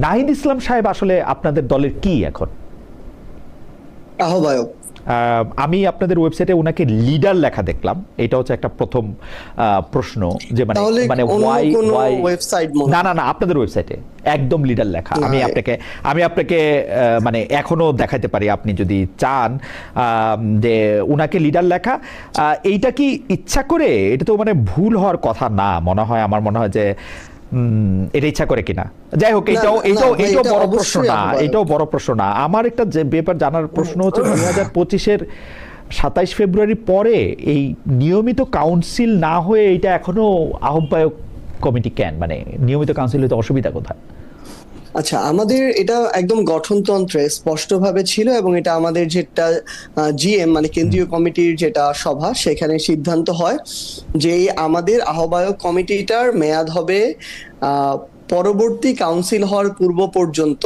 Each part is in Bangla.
নাহিদ ইসলাম সাহেব আসলে আপনাদের দলের কি এখন? আহ্বায়ক। আমি আপনাদের ওয়েবসাইটে ওনাকে লিডার লেখা দেখলাম, এটা হচ্ছে একটা প্রথম প্রশ্ন যে মানে মানে ওয়াই ওয়েবসাইট না না না আপনাদের ওয়েবসাইটে একদম লিডার লেখা। আমি আপনাকে মানে এখনো দেখাতে পারি আপনি যদি চান, যে উনাকে লিডার লেখা। এইটা কি ইচ্ছা করে? এটা তো মানে ভুল হওয়ার কথা না মনে হয়, আমার মনে হয় যে এটা ইচ্ছা করে কিনা। যাই হোক, এটাও বড় প্রশ্ন না, এটাও বড় প্রশ্ন না। আমার একটা যে ব্যাপার জানার প্রশ্ন হচ্ছে 2025-এর 27 ফেব্রুয়ারি পরে এই নিয়মিত কাউন্সিল না হয়ে এটা এখনো আহ্বায়ক কমিটি কেন? মানে নিয়মিত কাউন্সিল হতে অসুবিধা কোথায়? আচ্ছা, আমাদের এটা একদম গঠনতন্ত্রে স্পষ্টভাবে ছিল এবং এটা আমাদের যেটা জিএম মানে কেন্দ্রীয় কমিটির যেটা সভা, সেখানে সিদ্ধান্ত হয় যে আমাদের আহ্বায়ক কমিটিটার মেয়াদ হবে পরবর্তী কাউন্সিল হওয়ার পূর্ব পর্যন্ত,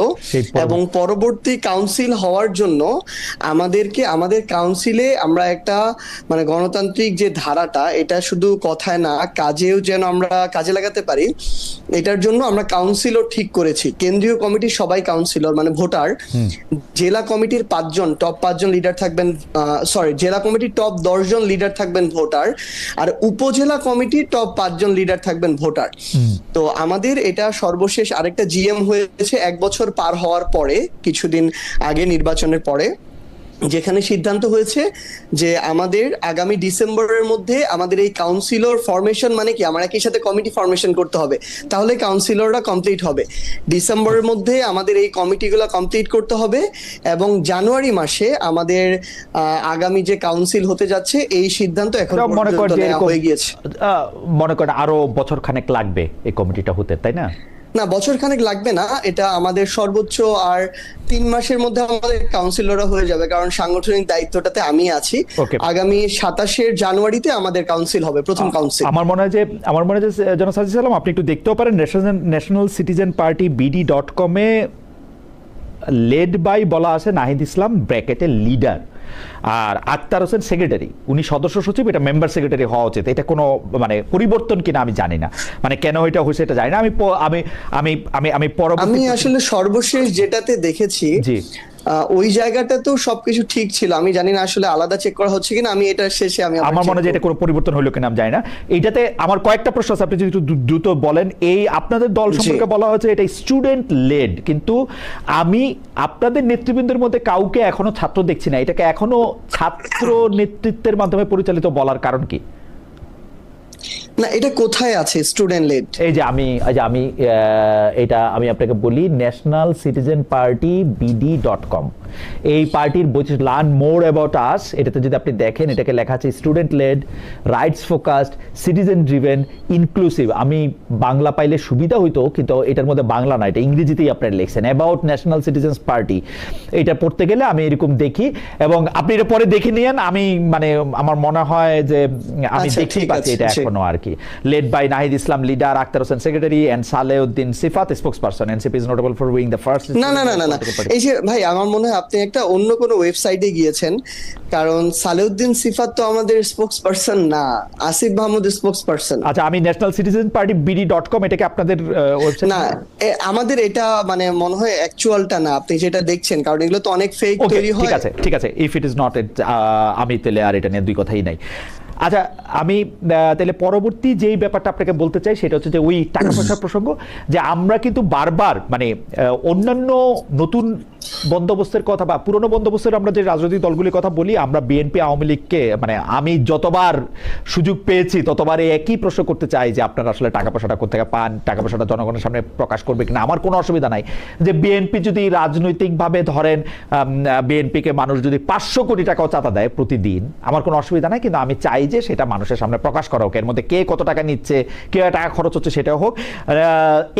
এবং পরবর্তী কাউন্সিল হওয়ার জন্য আমাদের কাউন্সিলে আমরা একটা মানে গণতান্ত্রিক যে ধারাটা, এটা শুধু কথায় না কাজেও যেন আমরা কাজে লাগাতে পারি, এটার জন্য আমরা কাউন্সিলর ঠিক করেছি। কেন্দ্রীয় কমিটির সবাই কাউন্সিলর মানে ভোটার, জেলা কমিটির টপ 5 জন লিডার থাকবেন, জেলা কমিটির টপ 10 জন লিডার থাকবেন ভোটার, আর উপজেলা কমিটির টপ 5 জন লিডার থাকবেন ভোটার। তো আমাদের এটা সর্বশেষ আরেকটা জিএম হয়েছে 1 বছর পার হওয়ার পরে, কিছুদিন আগে নির্বাচনের পরে, যেখানে সিদ্ধান্ত হয়েছে যে আমাদের আগামী ডিসেম্বরের মধ্যে আমাদের এই কাউন্সিলর ফরমেশন, মানে কি আমরা একই সাথে কমিটি ফরমেশন করতে হবে, তাহলে কাউন্সিলররা কমপ্লিট হবে। ডিসেম্বরের মধ্যে আমাদের এই কমিটিগুলো কমপ্লিট করতে হবে এবং জানুয়ারি মাসে আমাদের আগামী যে কাউন্সিল হতে যাচ্ছে এই সিদ্ধান্ত এখন পর্যন্ত নেওয়া হয়ে গিয়েছে। মনে করেন আরো বছর খানেক লাগবে এই কমিটিটা হতে, তাই না? না, বছর খানেক লাগবে না, এটা আমাদের সর্বোচ্চ আর 3 মাসের মধ্যে আমাদের কাউন্সিলররা হয়ে যাবে, কারণ সাংগঠনিক দায়িত্বটাতে আমি আছি। আগামী 27 জানুয়ারিতে আমাদের কাউন্সিল হবে, প্রথম কাউন্সিল। আমার মনে হয় যে জনাব সাজিদ সালাম, আপনি একটু দেখতেও পারেন ন্যাশনাল সিটিজেন পার্টি BD.com এ লেড বাই বলা আছে নাহিদ ইসলাম ব্র্যাকেটে লিডার, আর আক্তার হোসেন সেক্রেটারি, উনি সদস্য সচিব, এটা মেম্বার সেক্রেটারি হওয়া উচিত। এটা কোনো মানে পরিবর্তন কিনা আমি জানি না, মানে কেন এটা হয়েছে এটা জানি না। আমি আসলে সর্বশেষ যেটাতে দেখেছি ওই জায়গাটাতেও সবকিছু ঠিক ছিল, আমি জানি না আসলে আলাদা চেক করা হচ্ছে কিনা। আমি এটা শেষে আমার মনে হয় যে এটা কোনো পরিবর্তন হলো কিনা আমি জানি না। এইটাতে আমার কয়েকটা প্রশ্ন আছে, আপনি যদি একটু দ্রুত বলেন। এই আপনাদের দল সম্পর্কে বলা হয়েছে এটা স্টুডেন্ট লেড, কিন্তু আমি আপনাদের নেতৃবৃন্দের মধ্যে কাউকে এখনো ছাত্র দেখছি না। এটাকে এখনো ছাত্র নেতৃত্বের মাধ্যমে পরিচালিত বলার কারণ কি? না, এটা কোথায় আছে স্টুডেন্ট লেড? এই যে আমি এটা আমি আপনাকে বলি, ন্যাশনাল সিটিজেন পার্টি BD.com, এই পার্টির লার্ন মোর অ্যাবাউট আস, এটাতে যদি আপনি দেখেন এটাকে লেখা আছে student led, rights focused, citizen driven, inclusive. আমি বাংলা পাইলে সুবিধা হইতো, কিন্তু এটার মধ্যে বাংলা না, এটা ইংরেজিতেই আপনারা লিখছেন অ্যাবাউট ন্যাশনাল সিটিজেন্স পার্টি। এটা পড়তে গেলে আমি এরকম দেখি, এবং আপনি এটা পরে দেখে নিয়েন। আমি মানে আমার মনে হয় যে আমি দেখতেই পাচ্ছি এটা এখনো আর কি। Led by Nahid Islam leader, Akhtar Hossain secretary, and Salehuddin Sifat spokesperson. NCP is notable for wing the first. না, এই যে ভাই, আমার মনে হয় আপনি একটা অন্য কোনো ওয়েবসাইটে গিয়েছেন, কারণ সালেউদ্দিন সিফাত তো আমাদের স্পোকসপারসন না, আসিফ মাহমুদ স্পোকসপারসন। আচ্ছা, আমি ন্যাশনাল সিটিজেন পার্টি BD.com, এটাকে আপনাদের ওয়েবসাইট না, আমাদের এটা মানে মনে হয় অ্যাকচুয়ালটা না, আপনি যেটা দেখছেন, কারণ এগুলো তো অনেক ফেক তৈরি হয়। ঠিক আছে, ইফ ইট ইজ নট, আমি তাহলে আর এটা নিয়ে দুই কথাই নাই। আচ্ছা, আমি তাহলে পরবর্তী যেই ব্যাপারটা আপনাকে বলতে চাই সেটা হচ্ছে যে ওই টাকা পয়সার প্রসঙ্গ, যে আমরা কিন্তু বারবার মানে অন্যান্য নতুন বন্দোবস্তের কথা বা পুরনো বন্দোবস্তের আমরা যে রাজনৈতিক দলগুলির কথা বলি, আমরা বিএনপি আওয়ামী লীগকে মানে আমি যতবার সুযোগ পেয়েছি ততবার একই প্রশ্ন করতে চাই যে আপনারা আসলে টাকা পয়সাটা কোথেকে পান, টাকা পয়সাটা জনগণের সামনে প্রকাশ করবে কিনা। আমার কোনো অসুবিধা নাই যে বিএনপি যদি রাজনৈতিকভাবে ধরেন বিএনপিকে মানুষ যদি 500 কোটি টাকাও চাঁদা দেয় প্রতিদিন, আমার কোনো অসুবিধা নাই, কিন্তু আমি চাই যে সেটা মানুষের সামনে প্রকাশ করা হোক, এর মধ্যে কে কত টাকা নিচ্ছে, কে টাকা খরচ হচ্ছে সেটাও হোক।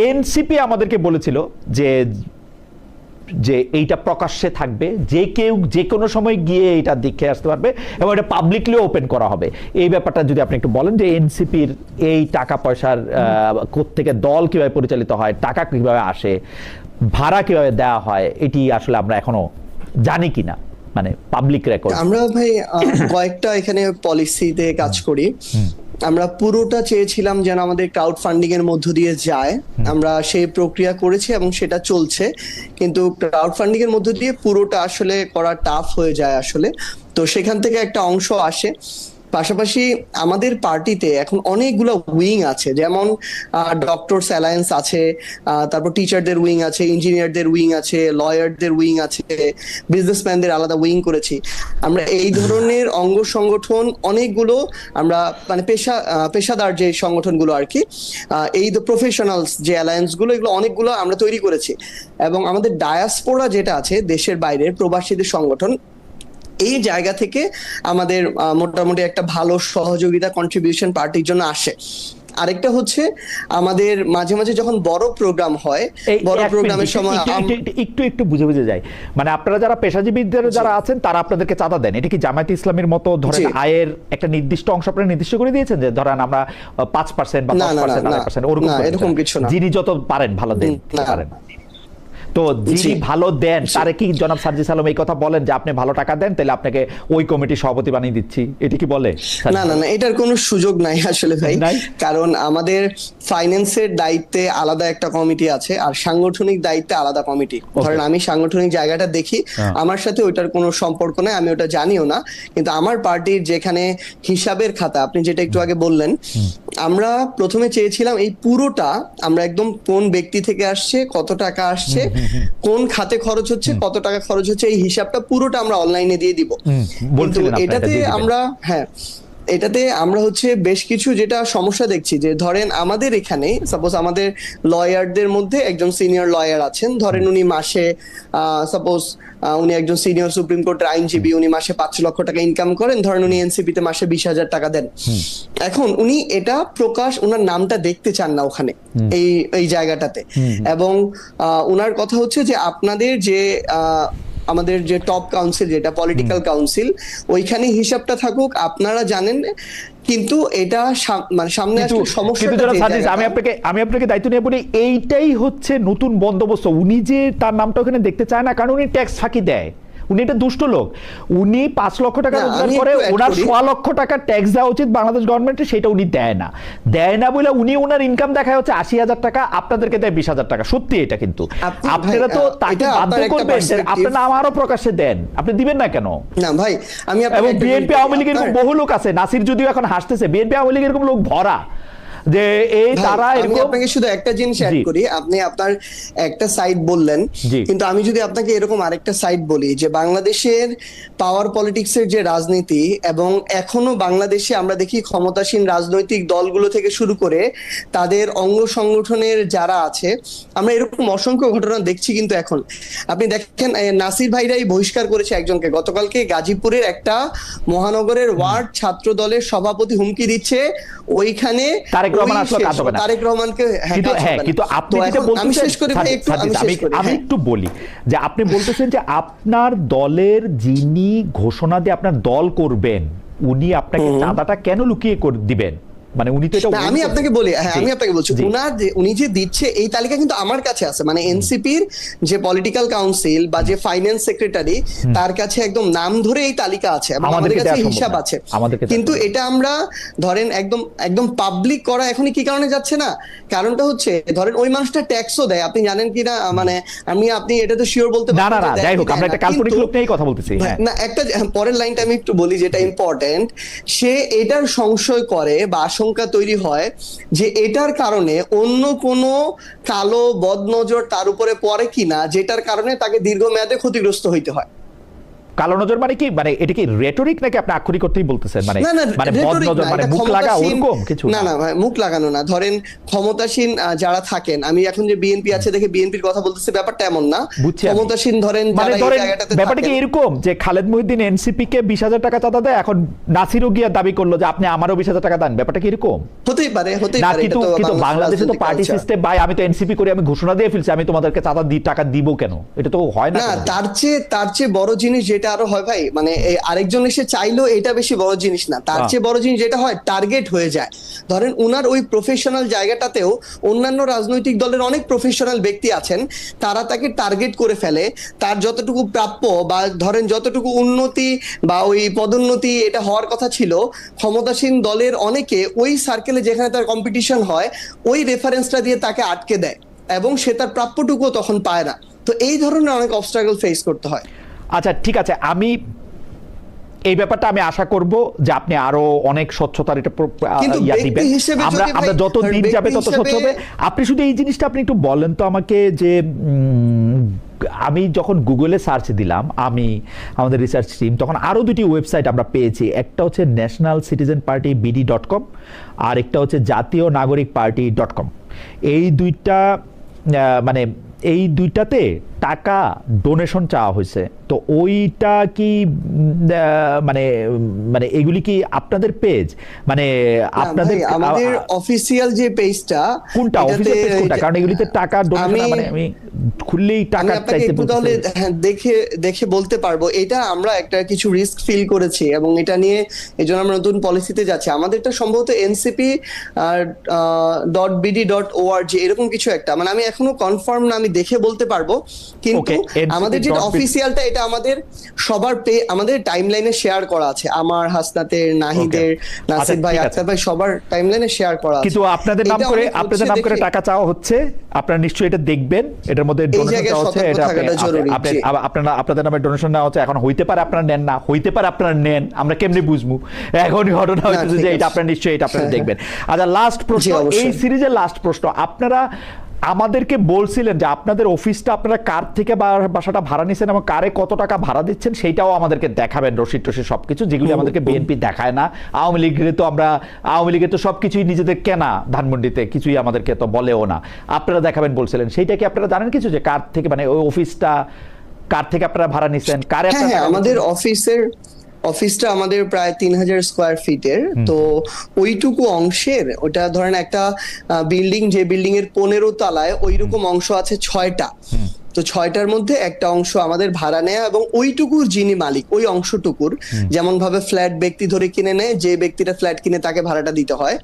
এনসিপি আমাদেরকে বলেছিল যে এইটা প্রকাশ্যে থাকবে, যে কেউ যে কোনো সময় গিয়ে এটা দেখে আসতে পারবে, এবং এটা পাবলিকলি ওপেন করা হবে। এই ব্যাপারটা যদি আপনি একটু বলেন যে এনসিপির এই টাকা পয়সার কোত্থেকে দল কিভাবে পরিচালিত হয়, টাকা কিভাবে আসে, ভাড়া কিভাবে দেওয়া হয়, এটি আসলে আমরা এখনো জানি কিনা, মানে পাবলিক রেকর্ড। আমরা ভাই কয়েকটা এখানে পলিসিতে কাজ করি, আমরা পুরোটা চেয়েছিলাম যেন আমাদের ক্রাউড ফান্ডিং এর মধ্য দিয়ে যায়। আমরা সেই প্রক্রিয়া করেছি এবং সেটা চলছে, কিন্তু ক্রাউড ফান্ডিং এর মধ্য দিয়ে পুরোটা আসলে করা টাফ হয়ে যায় আসলে। তো সেখান থেকে একটা অংশ আসে। পাশাপাশি আমাদের পার্টিতে এখন অনেকগুলো উইং আছে, যেমন ডক্টরস অ্যালায়েন্স আছে, তারপর টিচারদের উইং আছে, ইঞ্জিনিয়ারদের উইং আছে, লয়ারদের উইং আছে, বিজনেসম্যানদের আলাদা উইং করেছি আমরা। এই ধরনের অঙ্গ সংগঠন অনেকগুলো আমরা মানে পেশাদার যে সংগঠনগুলো আর কি, এই প্রফেশনালস যে অ্যালায়েন্স গুলো, এগুলো অনেকগুলো আমরা তৈরি করেছি। এবং আমাদের ডায়াসপোরা যেটা আছে, দেশের বাইরের প্রবাসীদের সংগঠন, এই জায়গা থেকে আমাদের মোটামুটি একটা ভালো সহযোগিতা কন্ট্রিবিউশন পার্টির জন্য আসে। আরেকটা হচ্ছে আমাদের মাঝে মাঝে যখন বড় প্রোগ্রাম হয়, বড় প্রোগ্রামের সময় একটু বুঝে যায়, মানে আপনারা যারা পেশাজীবীদের যারা আছেন তারা আপনাদেরকে চাঁদা দেন। এটা কি জামায়াতে ইসলামের মতো ধরেন আয়ের একটা নির্দিষ্ট অংশ আপনারা নির্দিষ্ট করে দিয়েছেন যে ধরেন আমরা 5% বা 10% 8% এরকম কিছু না, যিনি যত পারেন ভালো দেন পারেন। তো যিনি ভালো দেন তারে কি জনাব সার্জিস আলম এই কথা বলেন যে আপনি ভালো টাকা দেন তাহলে আপনাকে ওই কমিটির সভাপতি বানিয়ে দিচ্ছি, এটা কি বলে? না, এটার কোনো সুযোগ নাই আসলে ভাই। কারণ আমাদের ফাইন্যান্সের দায়িত্বে আলাদা একটা কমিটি আছে, আর সাংগঠনিক দায়িত্বে আলাদা কমিটি। ধরেন আমি সাংগঠনিক জায়গাটা দেখি, আমার সাথে ওইটার কোনো সম্পর্ক নাই, আমি ওটা জানিও না। কিন্তু আমার পার্টির যেখানে হিসাবের খাতা, আপনি যেটা একটু আগে বললেন, আমরা প্রথমে চেয়েছিলাম এই পুরোটা আমরা একদম কোন ব্যক্তি থেকে আসছে, কত টাকা আসছে, কোন খাতে খরচ হচ্ছে, কত টাকা খরচ হচ্ছে, এই হিসাবটা পুরোটা আমরা অনলাইনে দিয়ে দিব। কিন্তু এটাতে আমরা হচ্ছে বেশ কিছু যেটা সমস্যা দেখছি, যে ধরেন আমাদের এখানে সাপোজ আমাদের লয়ারদের মধ্যে একজন সিনিয়র লয়ার আছেন, ধরেন উনি মাসে সাপোজ উনি একজন সিনিয়র সুপ্রিম কোর্টের আইনজীবী, উনি মাসে 5 লক্ষ টাকা ইনকাম করেন, ধরেন উনি এনসিপি তে মাসে 20,000 টাকা দেন। এখন উনি এটা প্রকাশ, ওনার নামটা দেখতে চান না ওখানে এই জায়গাটাতে। এবং ওনার কথা হচ্ছে যে আপনাদের যে আমাদের যে টপ কাউন্সিল, যেটা পলিটিক্যাল কাউন্সিল, ওইখানে হিসাবটা থাকুক, আপনারা জানেন। কিন্তু এটা মানে সামনে আসলে সমস্যা। আমি আপনাকে দায়িত্ব নিয়ে বলি, এইটাই হচ্ছে নতুন বন্দোবস্ত। উনি যে তার নামটা ওখানে দেখতে চায় না, কারণ উনি ট্যাক্স ফাঁকি দেয়। উনি একটা দুষ্ট লোক। উনি 5 লক্ষ টাকা রোজগার করে, ওনার 6 লক্ষ টাকা ট্যাক্স দেওয়া উচিত বাংলাদেশ গভর্নমেন্টের, সেটা উনি দেয় না বলে উনি ওনার ইনকাম দেখায় হচ্ছে 80,000 টাকা, আপনাদেরকে দেয় 20,000 টাকা। সত্যি এটা, কিন্তু আপনারা তো তাকে বাধ্য করবেন, আপনার নাম আরো প্রকাশ্যে দেন, আপনি দিবেন না কেন? না ভাই, আমি এবং বিএনপি আওয়ামী লীগের এরকম বহু লোক আছে, নাসির যদিও এখন হাসতেছে, বিএনপি আওয়ামী লীগের এরকম লোক ভরা, যে এই তারা আমি আপনাকে শুধু একটা জিনিস অ্যাড করি। আপনি আপনার একটা সাইড বললেন, কিন্তু আমি যদি আপনাকে এরকম আরেকটা সাইড বলি, যে বাংলাদেশের পাওয়ার পলিটিক্সের যে রাজনীতি, এবং এখনো বাংলাদেশে আমরা দেখি ক্ষমতাসীন রাজনৈতিক দলগুলো থেকে শুরু করে তাদের অঙ্গ সংগঠনের যারা আছে, আমরা এরকম অসংখ্য ঘটনা দেখছি। কিন্তু এখন আপনি দেখেন, নাসির ভাইরাই বহিষ্কার করেছে একজনকে গতকালকে, গাজীপুরের একটা মহানগরের ওয়ার্ড ছাত্র দলের সভাপতি হুমকি দিচ্ছে ওইখানে তারেক রহমানকে। কিন্তু আপনি আমি একটু বলি যে আপনি বলতেছেন যে আপনার দলের যিনি ঘোষণা দিয়ে আপনার দল করবেন, উনি আপনাকে চাঁদাটা কেন লুকিয়ে দিবেন? মানে উনি তো এটা, আমি আপনাকে বলছি, উনি যে দিচ্ছে এই তালিকা কিন্তু আমার কাছে আছে। মানে এনসিপির যে পলিটিক্যাল কাউন্সিল বা যে ফাইন্যান্স সেক্রেটারি, তার কাছে একদম নাম ধরে এই তালিকা আছে, এবং আমাদের কাছে হিসাব আছে। কিন্তু এটা আমরা ধরেন একদম পাবলিক করা এখনই কি কারণে যাচ্ছে না? কারণটা হচ্ছে ধরেন ওই মানুষটা ট্যাক্সও দেয়, আপনি জানেন কি না? মানে আপনি এটা তো শিওর বলতে পারবেন না। যাই হোক, আমরা একটা কাল্পনিক লোক নিয়েই কথা বলতেছি। না, একটা পরের লাইনটা আমি একটু বলি যেটা ইম্পর্টেন্ট। সে এটার সংশয় করে বা আশঙ্কা তৈরি হয় যে এটার কারণে অন্য কোনো কালো বদনজর তার উপরে পড়ে কিনা, যেটার কারণে তাকে দীর্ঘমেয়াদে ক্ষতিগ্রস্ত হইতে হয়। কালো নজর মানে কি? মানে এটা কি রেটরিক নাকি আপনি আক্ষরিক করতেই বলতেছেন? মানে বদনজর মানে মুখ লাগা ওরকম কিছু? না, মুখ লাগানো না। ধরেন ক্ষমতাসীন যারা থাকেন, আমি এখন যে বিএনপি আছে দেখে বিএনপির কথা বলতেছে, ব্যাপারটা এমন না। ক্ষমতাসীন ধরেন ব্যাপারটা কি এরকম যে খালেদ মহিউদ্দিন এনসিপি কে 20,000 টাকা চাঁদা দেয়, এখন নাসিরও গিয়া দাবি করলো যে আপনি আমারও 20,000 টাকা দেন, ব্যাপারটা কি এরকম? হতেই পারে। কিন্তু বাংলাদেশে তো পার্টি সিস্টেম ভাই, আমি তো এনসিপি করে আমি ঘোষণা দিয়ে ফেলছি, আমি তোমাদেরকে চাঁদা টাকা দিব কেন? এটা তো হয় না। তার চেয়ে বড় জিনিস যেটা যেটা আরো হয় ভাই, মানে এই আরেকজন এসে চাইলো এটা বেশি বড় জিনিস না, তার চেয়ে বড় জিনিস যেটা হয় টার্গেট হয়ে যায়। ধরেন উনার ওই প্রফেশনাল জায়গাটাতেও অন্যান্য রাজনৈতিক দলের অনেক প্রফেশনাল ব্যক্তি আছেন, তারা তাকে টার্গেট করে ফেলে। তার যতটুকু প্রাপ্য বা ধরেন যতটুকু উন্নতি বা ওই পদোন্নতি এটা হওয়ার কথা ছিল, ক্ষমতাসীন দলের অনেকে ওই সার্কেলে যেখানে তার কম্পিটিশন হয় ওই রেফারেন্সটা দিয়ে তাকে আটকে দেয় এবং সে তার প্রাপ্যটুকুও তখন পায় না। তো এই ধরনের অনেক অবস্ট্রাগল ফেস করতে হয়। আচ্ছা ঠিক আছে, আমি এই ব্যাপারটা আমি আশা করব যে আপনি আরো অনেক স্বচ্ছতার এটা ইয়া দিবেন। আমরা যত দিন যাবে তত স্বচ্ছ হবে। আপনি শুধু এই জিনিসটা আপনি একটু বলেন তো আমাকে যে আমি যখন গুগলে সার্চ দিলাম, আমাদের রিসার্চ টিম, তখন আরো দুটি ওয়েবসাইট আমরা পেয়েছি। একটা হচ্ছে ন্যাশনাল সিটিজেন পার্টি BD.com, আর একটা হচ্ছে জাতীয় নাগরিক পার্টি .com। এই দুইটা মানে এই দুইটাতে টাকা ডোনেশন চাওয়া হয়েছে। তো ওইটা কি মানে মানে এগুলি কি আপনাদের পেজ, মানে আপনাদের আমাদের অফিসিয়াল যে পেজটা কোনটা, অফিসিয়াল পেজ কোনটা? কারণ এগুলিতে টাকা ডোনেশন মানে আমি খুললেই টাকা চাইতে তাহলে দেখে বলতে পারবো। এটা আমরা একটা কিছু রিস্ক ফিল করেছি এবং এটা নিয়ে এজন্য আমরা নতুন পলিসিতে যাচ্ছি। আমাদেরটা সম্ভবত ncp.bd.org এরকম কিছু একটা, মানে আমি এখনো কনফার্ম না, আমি দেখে বলতে পারবো। কিন্তু আমাদের যেটা অফিসিয়ালটা এটা আমাদের সবার আমাদের টাইমলাইনে শেয়ার করা আছে। আমার, হাসনাতের, নাহিদের, নাসির ভাই, আক্তার ভাই সবার টাইমলাইনে শেয়ার করা আছে। কিন্তু আপনাদের নাম করে টাকা চাওয়া হচ্ছে, আপনারা নিশ্চয়ই এটা দেখবেন। এটার মধ্যে ডোনেশন চাওয়া হচ্ছে, এটা আপনাদের নামে ডোনেশন নেওয়া হচ্ছে। এখন হইতে পারে আপনারা নেন না, হইতে পারে আপনারা নেন, আমরা কেমনে বুঝবো? এখনই ঘটনা হচ্ছে যে এটা আপনারা নিশ্চয়ই এটা আপনারা দেখবেন। আচ্ছা লাস্ট প্রশ্ন, এই সিরিজের লাস্ট প্রশ্ন। আপনারা আমাদেরকে বলছিলেন যে আপনাদের অফিসটা আপনারা কার থেকে বাসাটা ভাড়া নিছেন এবং কারে কত টাকা ভাড়া দিচ্ছেন সেইটাও আমাদেরকে দেখাবেন, রসিদ টসিদ সবকিছু, যেগুলি আমাদেরকে বিএনপি দেখায় না। আওয়ামী লীগের তো সবকিছুই নিজেদের কেনা, ধানমন্ডিতে কিছুই আমাদেরকে তো বলেও না। আপনারা দেখাবেন বলছিলেন, সেইটা কি আপনারা জানেন কিছু, যে কার থেকে, মানে ওই অফিসটা কার থেকে আপনারা ভাড়া নিছেন, কারে? আমাদের অফিসটা আমাদের প্রায় 3000 স্কোয়ার ফিটের। তো ওইটুকু অংশের, ওটা ধরেন একটা বিল্ডিং, যে বিল্ডিং এর 15 তলায় ওইরকম অংশ আছে 6টা। তো 6টার মধ্যে একটা অংশ আমাদের ভাড়া নেয়া, এবং ওইটুকুর যিনি মালিক ওই অংশটুকুর, যেমন ভাবে ফ্ল্যাট ব্যক্তি ধরে কিনে নেয়, যে ব্যক্তিটা ফ্ল্যাট কিনে তাকে ভাড়াটা দিতে হয়,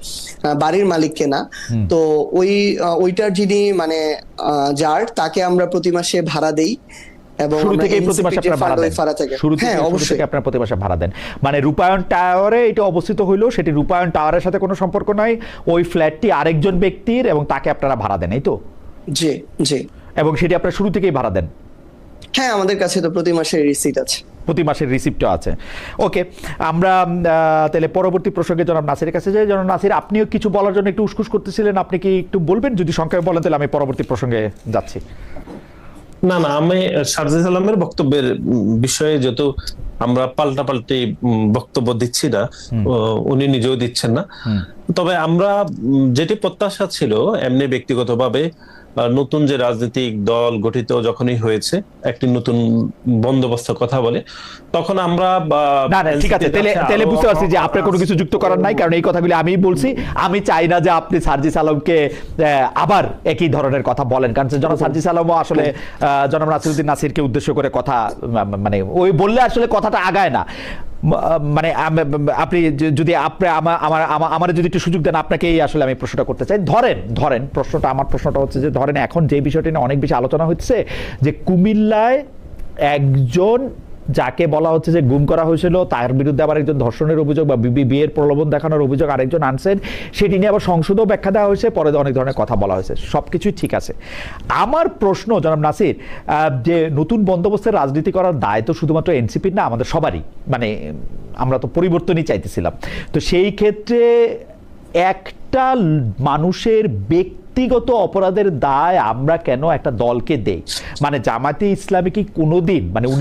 বাড়ির মালিককে না। তো ওইটার যিনি মানে যার, তাকে আমরা প্রতি মাসে ভাড়া দেই। শুরু থেকে প্রতি মাসে আপনারা ভাড়া দেন। মানে রূপায়ণ টাওয়ারে এটা অবস্থিত হইলো, সেটি রূপায়ণ টাওয়ারের সাথে কোনো সম্পর্ক নাই, ওই ফ্ল্যাটটি আরেকজন ব্যক্তির এবং তাকে আপনারা ভাড়া দেন, এই তো? জি জি। এবং সেটি আপনারা শুরু থেকেই ভাড়া দেন? হ্যাঁ, আমাদের কাছে তো প্রতি মাসের রিসিট আছে, প্রতি মাসের রিসিপ্টও আছে। ওকে, আমরা তাহলে পরবর্তী প্রসঙ্গে জনাব নাসিরের কাছে যাই। জনাব নাসির, আপনিও কিছু বলার জন্য একটু উসকুস করতেছিলেন, আপনি কি একটু বলবেন? যদি সংক্ষেপে বলেন তাহলে আমি পরবর্তী প্রসঙ্গে যাচ্ছি। না, আমি শারজিল আলমের বক্তব্যের বিষয়ে, যেহেতু আমরা পাল্টাপাল্টি বক্তব্য দিচ্ছি না, উনি নিজেও দিচ্ছেন না, তবে আমরা যেটি প্রত্যাশা ছিল, এমনি ব্যক্তিগতভাবে নতুন যে রাজনৈতিক দল গঠিত যখনই হয়েছে, একটি নতুন বন্দোবস্তের কথা বলে, তখন আমরা ঠিক আছে, তাহলে বুঝতে পারছি যে আপনার কোনো কিছু যুক্ত করার নাই, কারণ এই কথাগুলি আমি বলছি। আমি চাই না যে আপনি সার্জিস আলমকে আবার একই ধরনের কথা বলেন, কারণ জনাব সার্জিস আলমও আসলে জনাব নাসিরউদ্দিন নাসিরকে উদ্দেশ্য করে কথা, মানে ওই বললে আসলে কথাটা আগায় না। মানে আপনি যদি আমার যদি একটু সুযোগ দেন, আপনাকেই আসলে আমি প্রশ্নটা করতে চাই। ধরেন আমার প্রশ্নটা হচ্ছে যে, ধরেন এখন যে বিষয়টি নিয়ে অনেক বেশি আলোচনা হচ্ছে, যে কুমিল্লায় একজন যাকে বলা হচ্ছে যে গুম করা হয়েছিল, তার বিরুদ্ধে আবার একজন ধর্ষণের অভিযোগ বা বিয়ের প্রলোভন দেখানোর অভিযোগ আরেকজন আনছেন, সেটি নিয়ে আবার সংসদেও ব্যাখ্যা দেওয়া হয়েছে, পরে অনেক ধরনের কথা বলা হয়েছে, সবকিছুই ঠিক আছে। আমার প্রশ্ন জনাব নাসির, যে নতুন বন্দোবস্তের রাজনীতি করার দায় তো শুধুমাত্র এনসিপির না, আমাদের সবারই, মানে আমরা তো পরিবর্তনই চাইতেছিলাম। তো সেই ক্ষেত্রে একটা মানুষের ব্যক্তিগত অপরাধের দায় আমরা কেন একটা দলকে দেই? মানে জামায়াতে ইসলামী কি কোনোদিন, মানে উনি